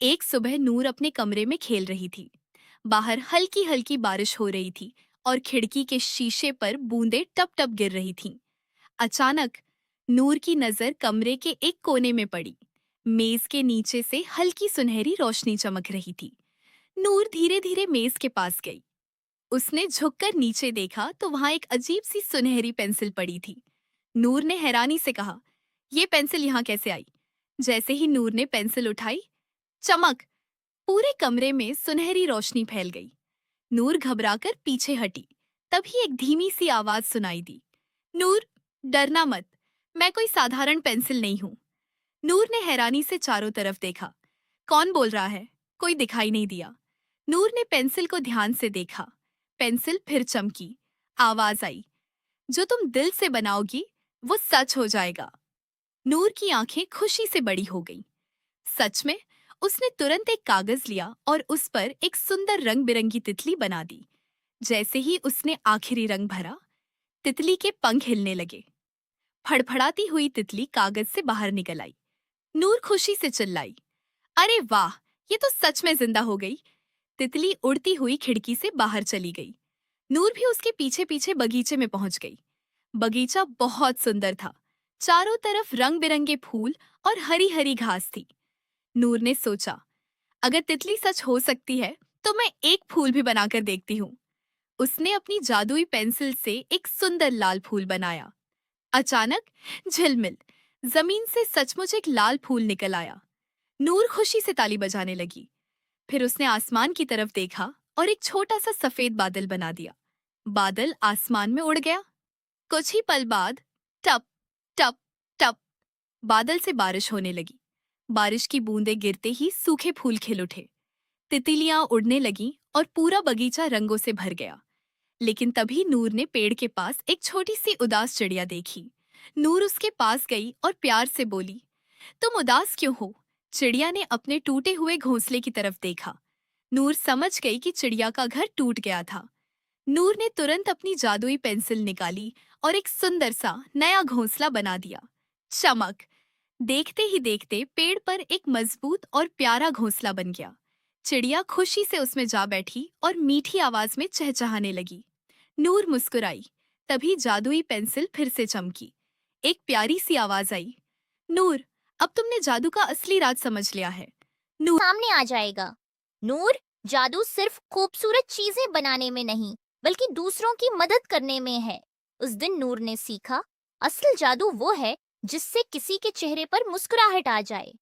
एक सुबह नूर अपने कमरे में खेल रही थी। बाहर हल्की हल्की बारिश हो रही थी और खिड़की के शीशे पर बूंदें टप टप गिर रही थीं। अचानक नूर की नजर कमरे के एक कोने में पड़ी। मेज के नीचे से हल्की सुनहरी रोशनी चमक रही थी। नूर धीरे धीरे मेज के पास गई। उसने झुककर नीचे देखा तो वहां एक अजीब सी सुनहरी पेंसिल पड़ी थी। नूर ने हैरानी से कहा, "ये पेंसिल यहाँ कैसे आई?" जैसे ही नूर ने पेंसिल उठाई, चमक! पूरे कमरे में सुनहरी रोशनी फैल गई। नूर घबराकर पीछे हटी। तभी एक धीमी सी आवाज सुनाई दी, "नूर, डरना मत। मैं कोई साधारण पेंसिल नहीं हूँ।" नूर ने हैरानी से चारों तरफ देखा। कौन बोल रहा है? कोई दिखाई नहीं दिया। नूर ने पेंसिल को ध्यान से देखा। पेंसिल फिर चमकी। आवाज आई, "जो तुम दिल से बनाओगी, वो सच हो जाएगा।" नूर की आंखें खुशी से बड़ी हो गईं। सच में उसने तुरंत एक कागज लिया और उस पर एक सुंदर रंग बिरंगी तितली बना दी। जैसे ही उसने आखिरी रंग भरा, तितली के पंख हिलने लगे। फड़फड़ाती हुई तितली कागज से बाहर निकल आई। नूर खुशी से चिल्लाई, "अरे वाह! ये तो सच में जिंदा हो गई।" तितली उड़ती हुई खिड़की से बाहर चली गई। नूर भी उसके पीछे पीछे बगीचे में पहुंच गई। बगीचा बहुत सुंदर था। चारों तरफ रंग बिरंगे फूल और हरी हरी घास थी। नूर ने सोचा, अगर तितली सच हो सकती है तो मैं एक फूल भी बनाकर देखती हूँ। उसने अपनी जादुई पेंसिल से एक सुंदर लाल फूल बनाया। अचानक झिलमिल जमीन से सचमुच एक लाल फूल निकल आया। नूर खुशी से ताली बजाने लगी। फिर उसने आसमान की तरफ देखा और एक छोटा सा सफेद बादल बना दिया। बादल आसमान में उड़ गया। कुछ ही पल बाद टप टप टप बादल से बारिश होने लगी। बारिश की बूंदें गिरते ही सूखे फूल खिल उठे। तितलियां उड़ने लगीं और पूरा बगीचा रंगों से भर गया। लेकिन तभी नूर ने पेड़ के पास एक छोटी सी उदास चिड़िया देखी। नूर उसके पास गई और प्यार से बोली, "तुम उदास क्यों हो?" चिड़िया ने अपने टूटे हुए घोंसले की तरफ देखा। नूर समझ गई कि चिड़िया का घर टूट गया था। नूर ने तुरंत अपनी जादुई पेंसिल निकाली और एक सुंदर सा नया घोंसला बना दिया। चमक! देखते ही देखते पेड़ पर एक मजबूत और प्यारा घोंसला बन गया। चिड़िया खुशी से उसमें जा बैठी और मीठी आवाज में चहचहाने लगी। नूर मुस्कुराई। तभी जादुई पेंसिल फिर से चमकी। एक प्यारी सी आवाज आई, "नूर, अब तुमने जादू का असली राज समझ लिया है।" नूर सामने आ जाएगा। नूर, जादू सिर्फ खूबसूरत चीजें बनाने में नहीं, बल्कि दूसरों की मदद करने में है। उस दिन नूर ने सीखा, असल जादू वो है जिससे किसी के चेहरे पर मुस्कुराहट आ जाए।